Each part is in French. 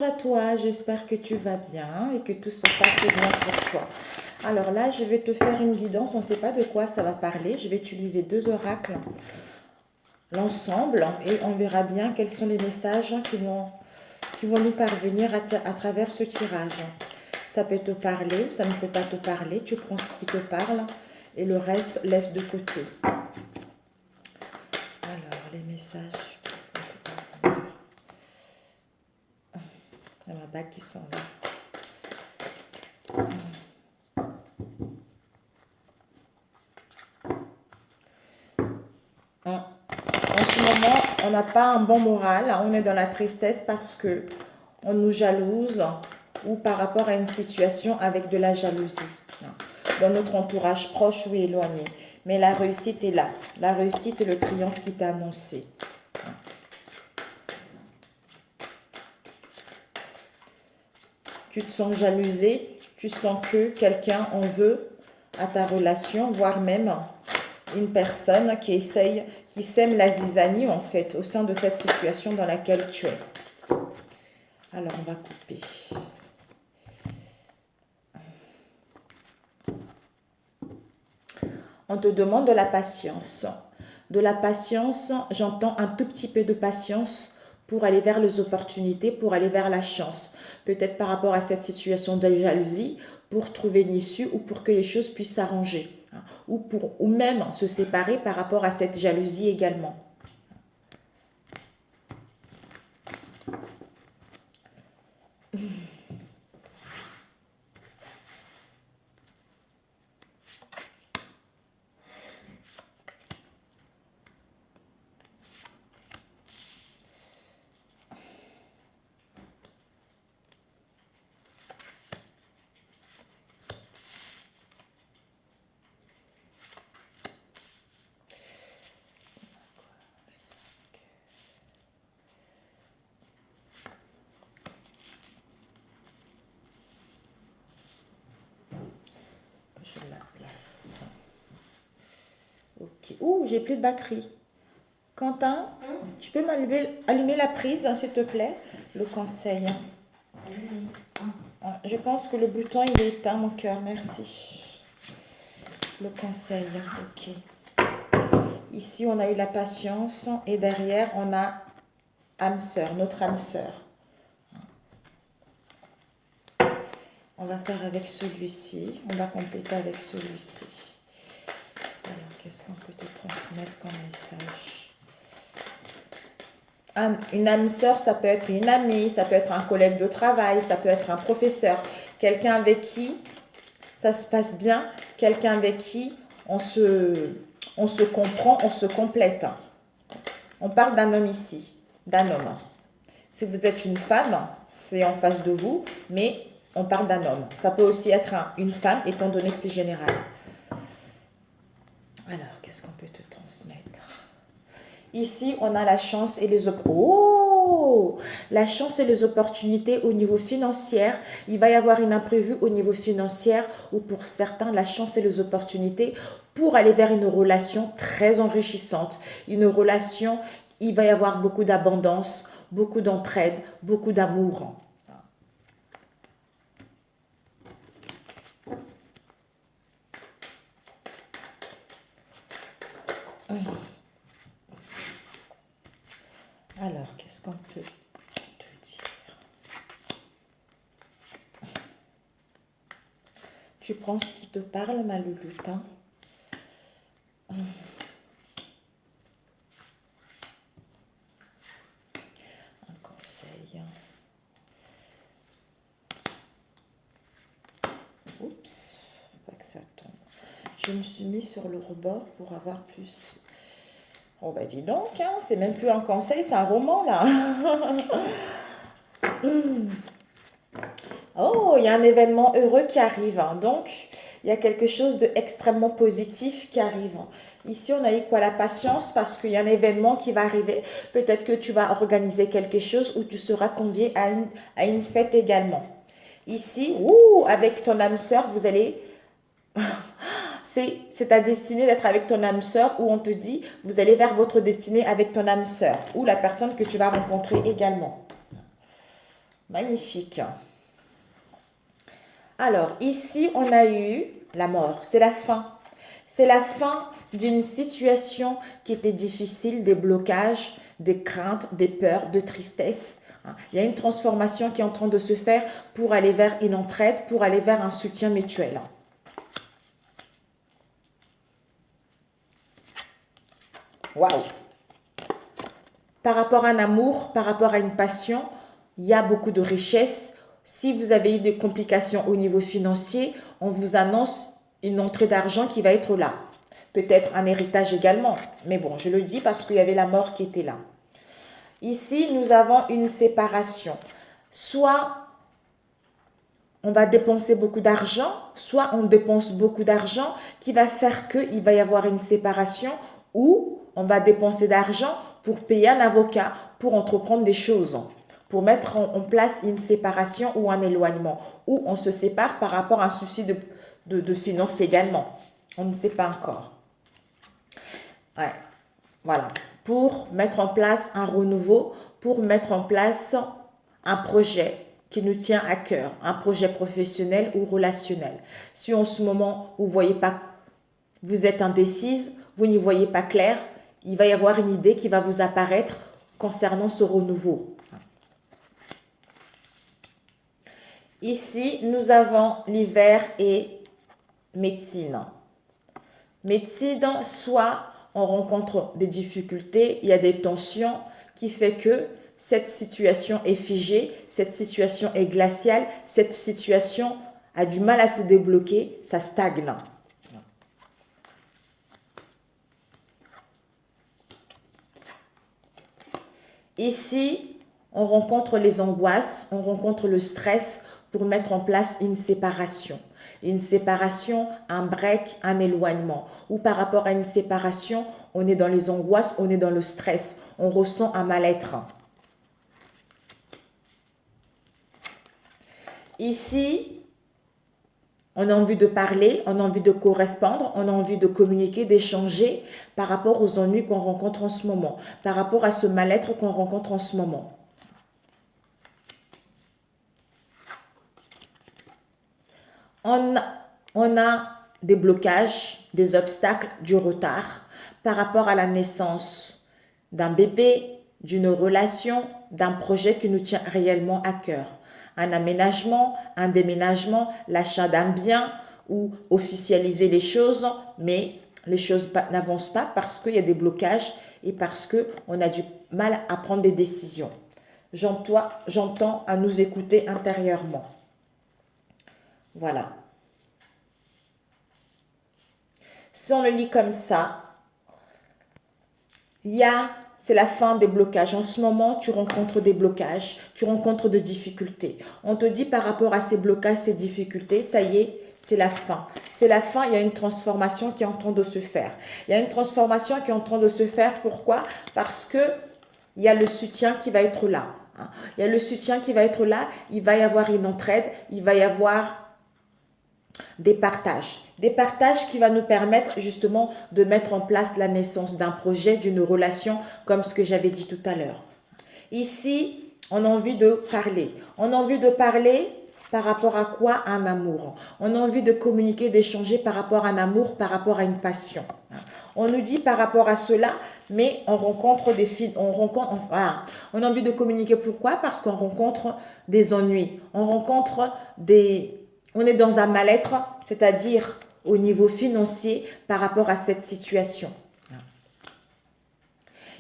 À toi, j'espère que tu vas bien et que tout se passe bien pour toi. Alors là, je vais te faire une guidance, on ne sait pas de quoi ça va parler. Je vais utiliser deux oracles, l'ensemble, et on verra bien quels sont les messages qui vont nous parvenir à travers ce tirage. Ça peut te parler, ça ne peut pas te parler, tu prends ce qui te parle et le reste laisse de côté. Alors, les messages. Il y a ma bague qui sont là. En ce moment, on n'a pas un bon moral, on est dans la tristesse parce que on nous jalouse ou par rapport à une situation avec de la jalousie dans notre entourage proche ou éloigné. Mais la réussite est là. La réussite est le triomphe qui t'est annoncé. Tu te sens jalousé, tu sens que quelqu'un en veut à ta relation, voire même une personne qui sème la zizanie en fait au sein de cette situation dans laquelle tu es. Alors on va couper. On te demande de la patience. De la patience, j'entends un tout petit peu de patience pour aller vers les opportunités, pour aller vers la chance. Peut-être par rapport à cette situation de jalousie, pour trouver une issue ou pour que les choses puissent s'arranger. Ou même se séparer par rapport à cette jalousie également. Je la place. Ok. Ouh, j'ai plus de batterie. Quentin, tu peux allumer la prise, s'il te plaît? Le conseil. Je pense que le bouton, il est éteint, mon cœur. Merci. Le conseil, ok. Ici, on a eu la patience et derrière, on a âme sœur, notre âme sœur. On va faire avec celui-ci. On va compléter avec celui-ci. Alors, qu'est-ce qu'on peut te transmettre comme message? Une âme sœur, ça peut être une amie, ça peut être un collègue de travail, ça peut être un professeur, quelqu'un avec qui ça se passe bien, quelqu'un avec qui on se comprend, on se complète. On parle d'un homme ici, d'un homme. Si vous êtes une femme, c'est en face de vous, mais on parle d'un homme. Ça peut aussi être une femme, étant donné que c'est général. Alors, qu'est-ce qu'on peut te transmettre? Ici, on a la chance et les la chance et les opportunités au niveau financier. Il va y avoir une imprévue au niveau financier ou pour certains, la chance et les opportunités pour aller vers une relation très enrichissante. Une relation, il va y avoir beaucoup d'abondance, beaucoup d'entraide, beaucoup d'amour. Alors, qu'est-ce qu'on peut te dire? Tu prends ce qui te parle, ma louloutin. Un conseil. Oups, faut pas que ça tombe. Je me suis mis sur le rebord pour avoir plus. Oh bah dis donc, hein, c'est même plus un conseil, c'est un roman là. Oh, il y a un événement heureux qui arrive. Donc, il y a quelque chose d'extrêmement positif qui arrive. Ici, on a eu quoi? La patience parce qu'il y a un événement qui va arriver. Peut-être que tu vas organiser quelque chose ou tu seras convié à une fête également. Ici, avec ton âme sœur, vous allez... C'est ta destinée d'être avec ton âme sœur où on te dit, vous allez vers votre destinée avec ton âme sœur ou la personne que tu vas rencontrer également. Magnifique. Alors, ici, on a eu la mort. C'est la fin. C'est la fin d'une situation qui était difficile, des blocages, des craintes, des peurs, de tristesse. Il y a une transformation qui est en train de se faire pour aller vers une entraide, pour aller vers un soutien mutuel. Waouh! Par rapport à un amour, par rapport à une passion, il y a beaucoup de richesse. Si vous avez eu des complications au niveau financier, on vous annonce une entrée d'argent qui va être là. Peut-être un héritage également. Mais bon, je le dis parce qu'il y avait la mort qui était là. Ici, nous avons une séparation. Soit on va dépenser beaucoup d'argent, soit on dépense beaucoup d'argent qui va faire qu'il va y avoir une séparation ou on va dépenser d'argent pour payer un avocat, pour entreprendre des choses, pour mettre en place une séparation ou un éloignement, ou on se sépare par rapport à un souci de finances également. On ne sait pas encore. Ouais, voilà. Pour mettre en place un renouveau, pour mettre en place un projet qui nous tient à cœur, un projet professionnel ou relationnel. Si en ce moment, vous voyez pas, vous êtes indécise, vous n'y voyez pas clair, il va y avoir une idée qui va vous apparaître concernant ce renouveau. Ici, nous avons l'hiver et médecine. Médecine, soit on rencontre des difficultés, il y a des tensions qui fait que cette situation est figée, cette situation est glaciale, cette situation a du mal à se débloquer, ça stagne. Ici, on rencontre les angoisses, on rencontre le stress pour mettre en place une séparation. Une séparation, un break, un éloignement. Ou par rapport à une séparation, on est dans les angoisses, on est dans le stress, on ressent un mal-être. Ici, on a envie de parler, on a envie de correspondre, on a envie de communiquer, d'échanger par rapport aux ennuis qu'on rencontre en ce moment, par rapport à ce mal-être qu'on rencontre en ce moment. On a des blocages, des obstacles, du retard par rapport à la naissance d'un bébé, d'une relation, d'un projet qui nous tient réellement à cœur. Un aménagement, un déménagement, l'achat d'un bien ou officialiser les choses, mais les choses n'avancent pas parce qu'il y a des blocages et parce qu'on a du mal à prendre des décisions. J'entends à nous écouter intérieurement. Voilà. Si on le lit comme ça, c'est la fin des blocages. En ce moment, tu rencontres des blocages, tu rencontres des difficultés. On te dit par rapport à ces blocages, ces difficultés, ça y est, c'est la fin. C'est la fin, il y a une transformation qui est en train de se faire. Il y a une transformation qui est en train de se faire. Pourquoi? Parce que il y a le soutien qui va être là. Il y a le soutien qui va être là, il va y avoir une entraide, il va y avoir des partages qui vont nous permettre justement de mettre en place la naissance d'un projet, d'une relation, comme ce que j'avais dit tout à l'heure. Ici, on a envie de parler. On a envie de parler par rapport à quoi? Un amour. On a envie de communiquer, d'échanger par rapport à un amour, par rapport à une passion. On nous dit par rapport à cela, mais on rencontre des filles, on a envie de communiquer. Pourquoi? Parce qu'on rencontre des ennuis, on est dans un mal-être, c'est-à-dire au niveau financier par rapport à cette situation.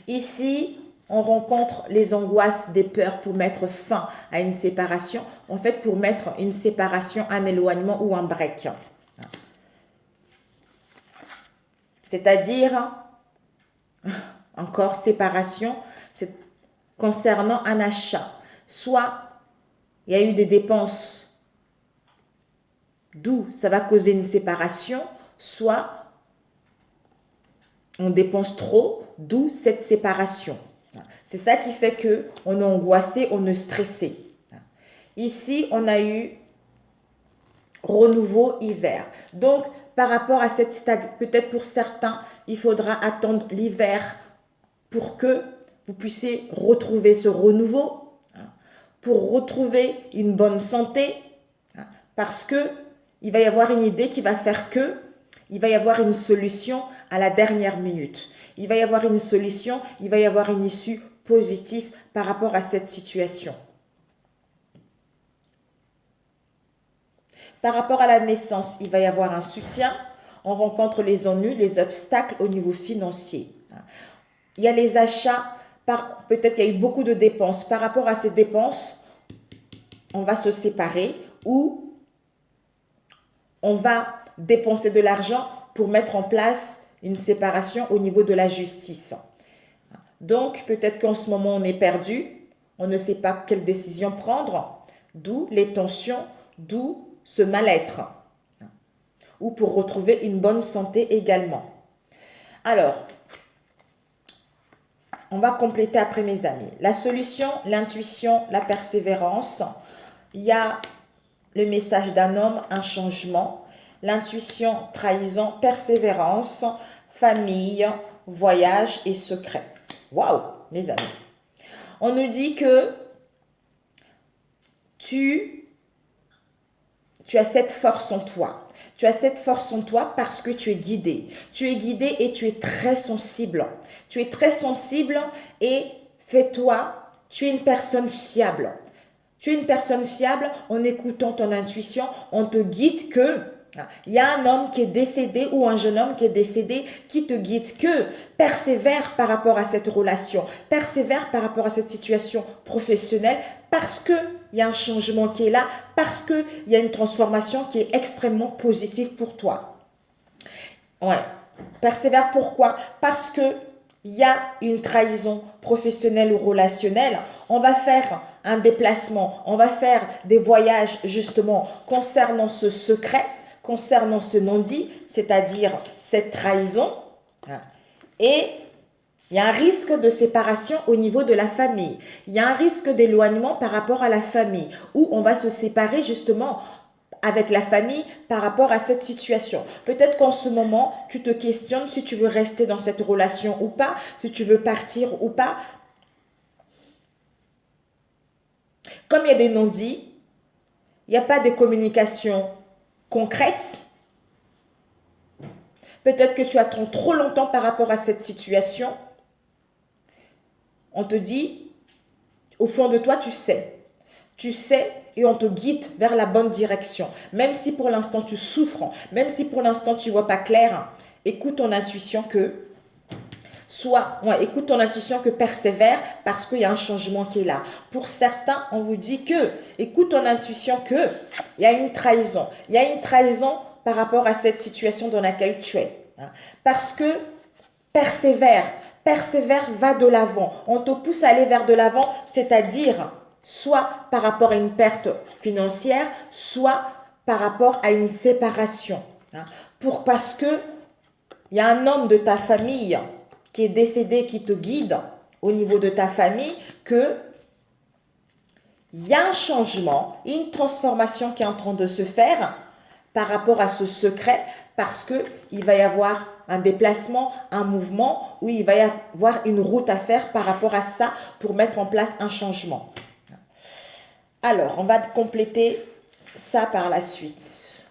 Ici, on rencontre les angoisses, des peurs pour mettre fin à une séparation. En fait, pour mettre une séparation, un éloignement ou un break. C'est-à-dire, encore séparation, c'est concernant un achat. Soit il y a eu des dépenses d'où ça va causer une séparation, soit on dépense trop, d'où cette séparation. C'est ça qui fait qu'on est angoissé, on est stressé. Ici, on a eu renouveau hiver. Donc, par rapport à cette peut-être pour certains, il faudra attendre l'hiver pour que vous puissiez retrouver ce renouveau, pour retrouver une bonne santé, parce que il va y avoir une idée qui va faire que il va y avoir une solution à la dernière minute. Il va y avoir une solution, il va y avoir une issue positive par rapport à cette situation. Par rapport à la naissance, il va y avoir un soutien. On rencontre les ennuis, les obstacles au niveau financier. Il y a les achats, peut-être qu'il y a eu beaucoup de dépenses. Par rapport à ces dépenses, on va se séparer ou on va dépenser de l'argent pour mettre en place une séparation au niveau de la justice. Donc, peut-être qu'en ce moment, on est perdu, on ne sait pas quelle décision prendre, d'où les tensions, d'où ce mal-être, ou pour retrouver une bonne santé également. Alors, on va compléter après mes amis. La solution, l'intuition, la persévérance. Il y a le message d'un homme, un changement. L'intuition, trahison, persévérance, famille, voyage et secret. Waouh, mes amis. On nous dit que tu as cette force en toi. Tu as cette force en toi parce que tu es guidé. Tu es guidé et tu es très sensible. Tu es très sensible et fais-toi, tu es une personne fiable. Tu es une personne fiable en écoutant ton intuition. On te guide que il y a un homme qui est décédé ou un jeune homme qui est décédé qui te guide que persévère par rapport à cette relation, persévère par rapport à cette situation professionnelle parce qu'il y a un changement qui est là, parce qu'il y a une transformation qui est extrêmement positive pour toi. Ouais. Persévère pourquoi? Parce que il y a une trahison professionnelle ou relationnelle. On va faire un déplacement, on va faire des voyages justement concernant ce secret, concernant ce non-dit, c'est-à-dire cette trahison. Et il y a un risque de séparation au niveau de la famille. Il y a un risque d'éloignement par rapport à la famille, où on va se séparer justement avec la famille par rapport à cette situation. Peut-être qu'en ce moment, tu te questionnes si tu veux rester dans cette relation ou pas, si tu veux partir ou pas. Comme il y a des non-dits, il n'y a pas de communication concrète. Peut-être que tu attends trop longtemps par rapport à cette situation. On te dit, au fond de toi, tu sais. Tu sais et on te guide vers la bonne direction. Même si pour l'instant tu souffres, même si pour l'instant tu ne vois pas clair, écoute ton intuition écoute ton intuition que persévère parce qu'il y a un changement qui est là. Pour certains, on vous dit que, écoute ton intuition que il y a une trahison. Il y a une trahison par rapport à cette situation dans laquelle tu es. Parce que persévère, va de l'avant. On te pousse à aller vers de l'avant, c'est-à-dire soit par rapport à une perte financière, soit par rapport à une séparation. Parce que il y a un homme de ta famille qui est décédé, qui te guide au niveau de ta famille, que il y a un changement, une transformation qui est en train de se faire par rapport à ce secret, parce qu'il va y avoir un déplacement, un mouvement, où il va y avoir une route à faire par rapport à ça pour mettre en place un changement. Alors, on va compléter ça par la suite.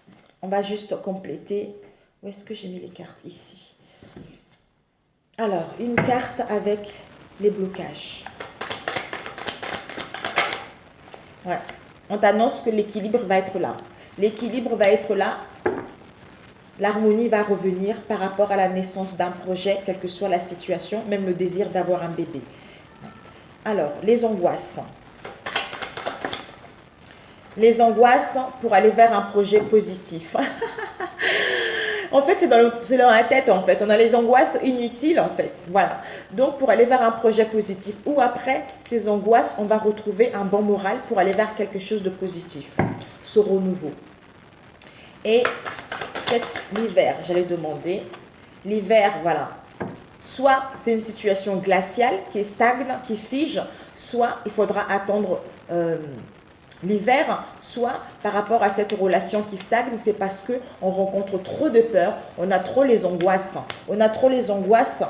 On va juste compléter. Où est-ce que j'ai mis les cartes? Ici. Alors, une carte avec les blocages. Ouais. On t'annonce que l'équilibre va être là. L'équilibre va être là. L'harmonie va revenir par rapport à la naissance d'un projet, quelle que soit la situation, même le désir d'avoir un bébé. Alors, les angoisses. Les angoisses pour aller vers un projet positif. En fait, c'est dans la tête, en fait. On a les angoisses inutiles, en fait. Voilà. Donc, pour aller vers un projet positif. Ou après ces angoisses, on va retrouver un bon moral pour aller vers quelque chose de positif. Ce renouveau. Et peut-être l'hiver, j'allais demander. L'hiver, voilà. Soit c'est une situation glaciale qui stagne, qui fige, soit il faudra attendre l'hiver, soit par rapport à cette relation qui stagne, c'est parce qu'on rencontre trop de peur, on a trop les angoisses. On a trop les angoisses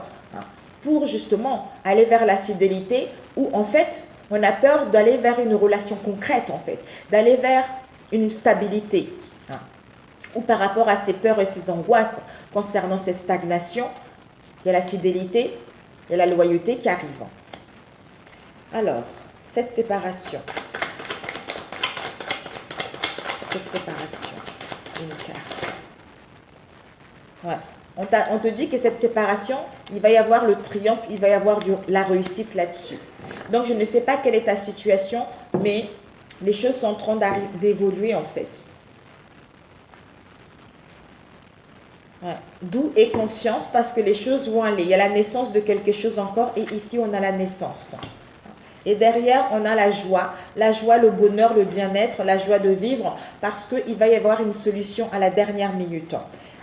pour justement aller vers la fidélité où en fait On a peur d'aller vers une relation concrète, en fait, d'aller vers une stabilité. Hein. Ou par rapport à ses peurs et ses angoisses concernant ces stagnations, il y a la fidélité, il y a la loyauté qui arrivent. Alors, cette séparation. Cette séparation. Une carte. Ouais. On te dit que cette séparation, il va y avoir le triomphe, il va y avoir la réussite là-dessus. Donc, je ne sais pas quelle est ta situation, mais les choses sont en train d'évoluer en fait. Ouais. D'où est conscience, parce que les choses vont aller. Il y a la naissance de quelque chose encore, et ici, on a la naissance. Et derrière, on a la joie, le bonheur, le bien-être, la joie de vivre, parce qu'il va y avoir une solution à la dernière minute.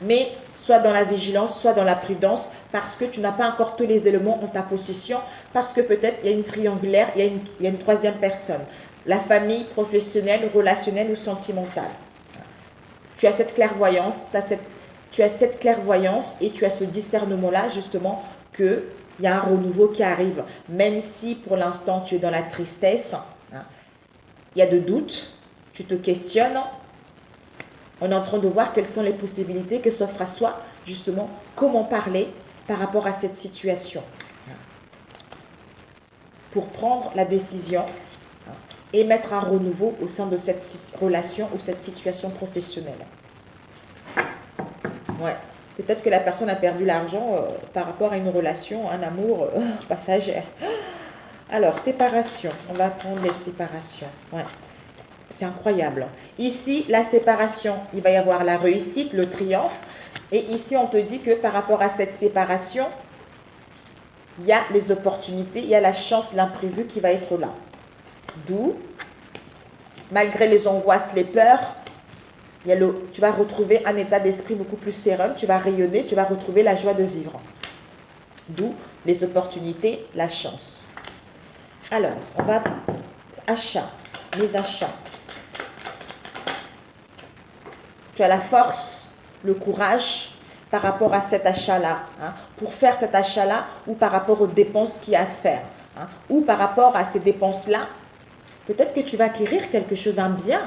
Mais soit dans la vigilance, soit dans la prudence, parce que tu n'as pas encore tous les éléments en ta possession, parce que peut-être il y a une triangulaire, il y a une troisième personne. La famille professionnelle, relationnelle ou sentimentale. Tu as cette clairvoyance, tu as cette clairvoyance et tu as ce discernement-là, justement, qu'il y a un renouveau qui arrive. Même si pour l'instant tu es dans la tristesse, hein, il y a de doutes, tu te questionnes. On est en train de voir quelles sont les possibilités que s'offrent à soi, justement, comment parler par rapport à cette situation. Pour prendre la décision et mettre un renouveau au sein de cette relation ou cette situation professionnelle. Ouais. Peut-être que la personne a perdu l'argent par rapport à une relation, un amour passagère. Alors, séparation. On va prendre les séparations. Ouais. C'est incroyable. Ici, la séparation, il va y avoir la réussite, le triomphe. Et ici, on te dit que par rapport à cette séparation, il y a les opportunités, il y a la chance, l'imprévu qui va être là. D'où, malgré les angoisses, les peurs, tu vas retrouver un état d'esprit beaucoup plus serein, tu vas rayonner, tu vas retrouver la joie de vivre. D'où les opportunités, la chance. Alors, on va achat, les achats. Tu as la force, le courage par rapport à cet achat-là, hein, pour faire cet achat-là ou par rapport aux dépenses qu'il y a à faire. Hein, ou par rapport à ces dépenses-là, peut-être que tu vas acquérir quelque chose, un bien,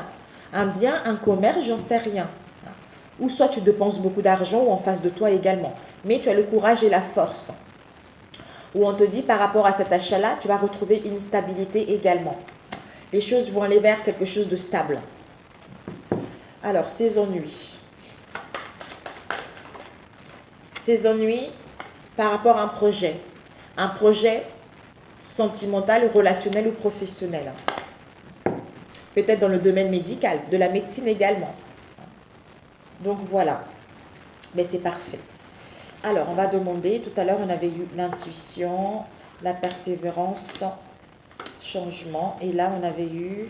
un commerce, j'en sais rien. Hein, ou soit tu dépenses beaucoup d'argent ou en face de toi également. Mais tu as le courage et la force. Ou on te dit par rapport à cet achat-là, tu vas retrouver une stabilité également. Les choses vont aller vers quelque chose de stable. Alors, ces ennuis. Ces ennuis par rapport à un projet sentimental, relationnel ou professionnel. Peut-être dans le domaine médical, de la médecine également. Donc voilà, mais c'est parfait. Alors, on va demander, tout à l'heure on avait eu l'intuition, la persévérance, changement, et là on avait eu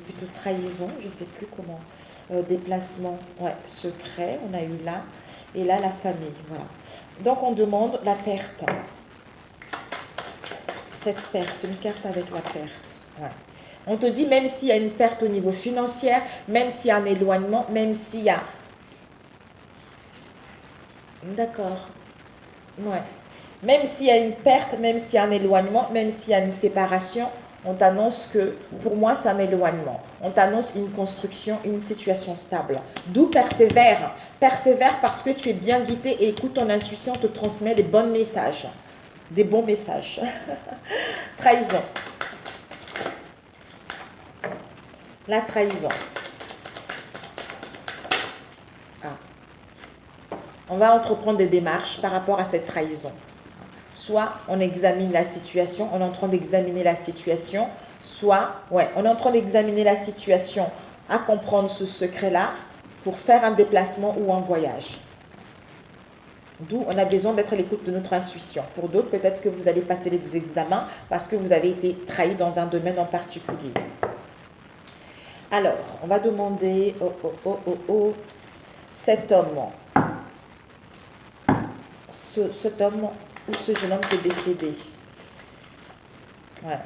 plutôt trahison, je ne sais plus comment, déplacement, ouais, secret, on a eu là, et là la famille, voilà. Donc on demande la perte. Cette perte, une carte avec la perte, ouais. On te dit, même s'il y a une perte au niveau financier, même s'il y a un éloignement, même s'il y a... D'accord. Ouais. Même s'il y a une perte, même s'il y a un éloignement, même s'il y a une séparation, on t'annonce que, pour moi, c'est un éloignement. On t'annonce une construction, une situation stable. D'où persévère. Persévère parce que tu es bien guidé et écoute, ton intuition te transmet des bons messages. Des bons messages. Trahison. La trahison. On va entreprendre des démarches par rapport à cette trahison. Soit on examine la situation, on est en train d'examiner la situation, soit, ouais, on est en train d'examiner la situation à comprendre ce secret-là pour faire un déplacement ou un voyage. D'où on a besoin d'être à l'écoute de notre intuition. Pour d'autres, peut-être que vous allez passer les examens parce que vous avez été trahi dans un domaine en particulier. Alors, on va demander cet homme. Cet homme ou ce jeune homme qui est décédé. Ouais.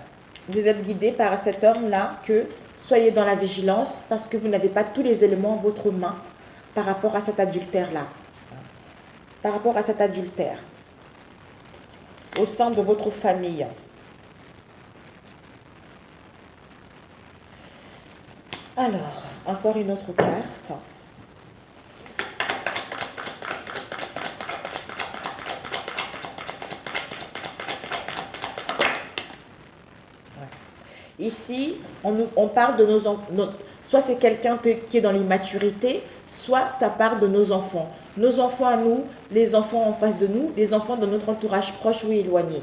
Vous êtes guidé par cet homme-là que soyez dans la vigilance parce que vous n'avez pas tous les éléments en votre main par rapport à cet adultère-là. Par rapport à cet adultère. Au sein de votre famille. Alors, encore une autre carte. Ici, on parle de soit c'est quelqu'un qui est dans l'immaturité, soit ça parle de nos enfants. Nos enfants à nous, les enfants en face de nous, les enfants de notre entourage proche ou éloigné.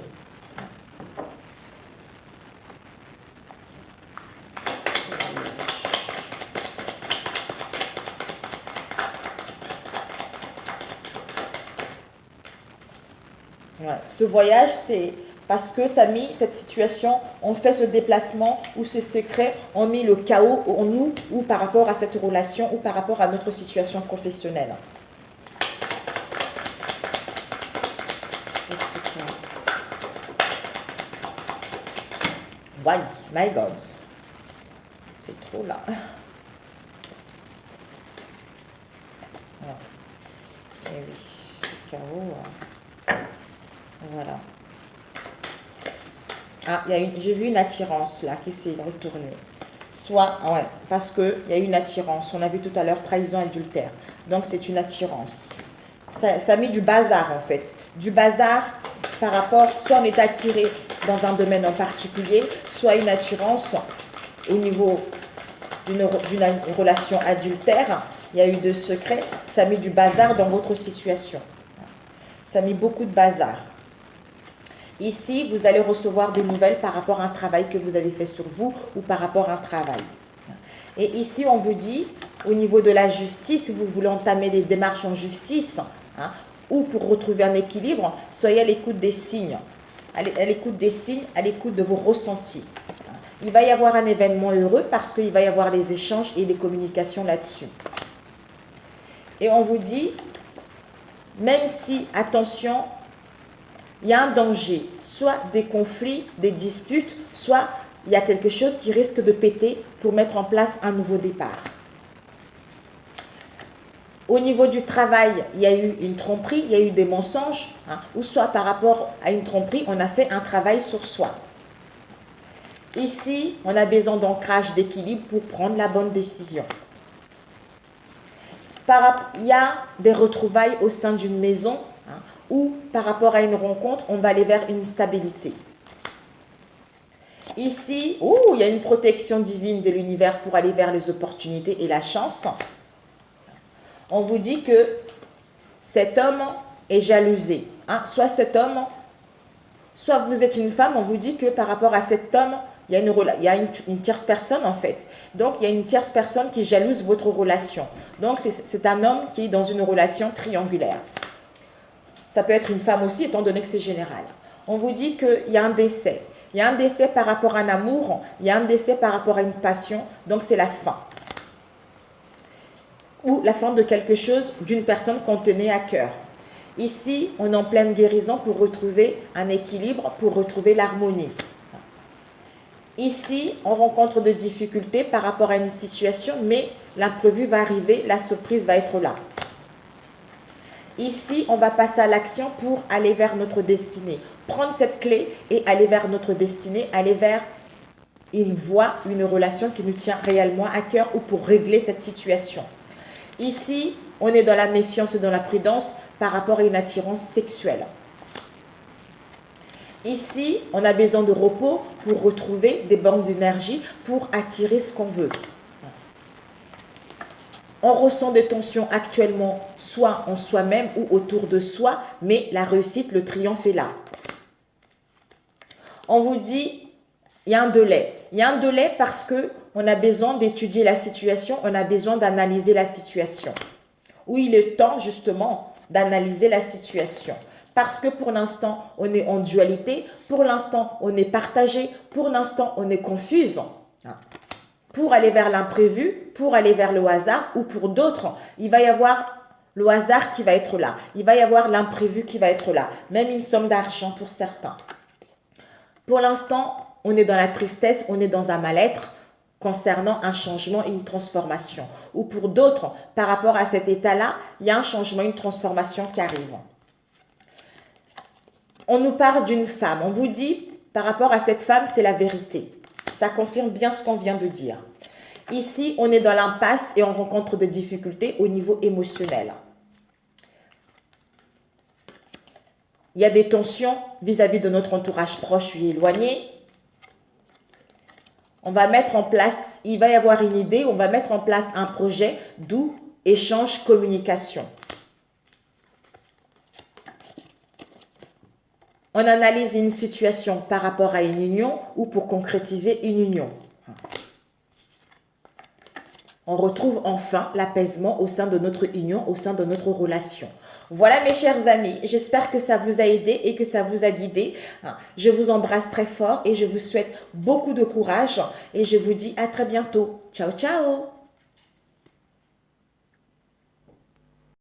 Ouais. Ce voyage, c'est parce que ça a mis cette situation, on fait ce déplacement ou ce secret, on mis le chaos en nous ou par rapport à cette relation ou par rapport à notre situation professionnelle. Why? My God. C'est trop là. Et oui, ce chaos. Voilà. Ah, j'ai vu une attirance là qui s'est retournée. Soit, ouais, parce qu'il y a une attirance. On a vu tout à l'heure trahison adultère. Donc c'est une attirance. Ça met du bazar en fait. Du bazar par rapport, soit on est attiré dans un domaine en particulier, soit une attirance au niveau d'une relation adultère. Il y a eu de secrets. Ça met du bazar dans votre situation. Ça met beaucoup de bazar. Ici, vous allez recevoir des nouvelles par rapport à un travail que vous avez fait sur vous ou par rapport à un travail. Et ici, on vous dit, au niveau de la justice, si vous voulez entamer des démarches en justice, ou pour retrouver un équilibre, soyez à l'écoute des signes. À l'écoute des signes, à l'écoute de vos ressentis. Il va y avoir un événement heureux parce qu'il va y avoir les échanges et les communications là-dessus. Et on vous dit, même si, attention, il y a un danger, soit des conflits, des disputes, soit il y a quelque chose qui risque de péter pour mettre en place un nouveau départ. Au niveau du travail, il y a eu une tromperie, il y a eu des mensonges, ou soit par rapport à une tromperie, on a fait un travail sur soi. Ici, on a besoin d'ancrage, d'équilibre pour prendre la bonne décision. Il y a des retrouvailles au sein d'une maison, ou par rapport à une rencontre, on va aller vers une stabilité. Ici, il y a une protection divine de l'univers pour aller vers les opportunités et la chance. On vous dit que cet homme est jalousé. Soit cet homme, soit vous êtes une femme, on vous dit que par rapport à cet homme, il y a une tierce personne en fait. Donc, il y a une tierce personne qui jalouse votre relation. Donc, c'est un homme qui est dans une relation triangulaire. Ça peut être une femme aussi, étant donné que c'est général. On vous dit qu'il y a un décès. Il y a un décès par rapport à un amour, il y a un décès par rapport à une passion, donc c'est la fin. Ou la fin de quelque chose, d'une personne qu'on tenait à cœur. Ici, on est en pleine guérison pour retrouver un équilibre, pour retrouver l'harmonie. Ici, on rencontre des difficultés par rapport à une situation, mais l'imprévu va arriver, la surprise va être là. Ici, on va passer à l'action pour aller vers notre destinée. Prendre cette clé et aller vers notre destinée, aller vers une voie, une relation qui nous tient réellement à cœur ou pour régler cette situation. Ici, on est dans la méfiance et dans la prudence par rapport à une attirance sexuelle. Ici, on a besoin de repos pour retrouver des bonnes énergies pour attirer ce qu'on veut. On ressent des tensions actuellement, soit en soi-même ou autour de soi, mais la réussite, le triomphe est là. On vous dit, il y a un délai. Il y a un délai parce qu'on a besoin d'étudier la situation, on a besoin d'analyser la situation. Où il est temps justement d'analyser la situation. Parce que pour l'instant, on est en dualité, pour l'instant, on est partagé, pour l'instant, on est confuse. Pour aller vers l'imprévu, pour aller vers le hasard, ou pour d'autres, il va y avoir le hasard qui va être là. Il va y avoir l'imprévu qui va être là. Même une somme d'argent pour certains. Pour l'instant, on est dans la tristesse, on est dans un mal-être concernant un changement et une transformation. Ou pour d'autres, par rapport à cet état-là, il y a un changement, une transformation qui arrive. On nous parle d'une femme. On vous dit, par rapport à cette femme, c'est la vérité. Ça confirme bien ce qu'on vient de dire. Ici, on est dans l'impasse et on rencontre des difficultés au niveau émotionnel. Il y a des tensions vis-à-vis de notre entourage proche ou éloigné. On va mettre en place, il va y avoir une idée, on va mettre en place un projet, d'où échange, communication. On analyse une situation par rapport à une union ou pour concrétiser une union. On retrouve enfin l'apaisement au sein de notre union, au sein de notre relation. Voilà mes chers amis, j'espère que ça vous a aidé et que ça vous a guidé. Je vous embrasse très fort et je vous souhaite beaucoup de courage et je vous dis à très bientôt. Ciao, ciao!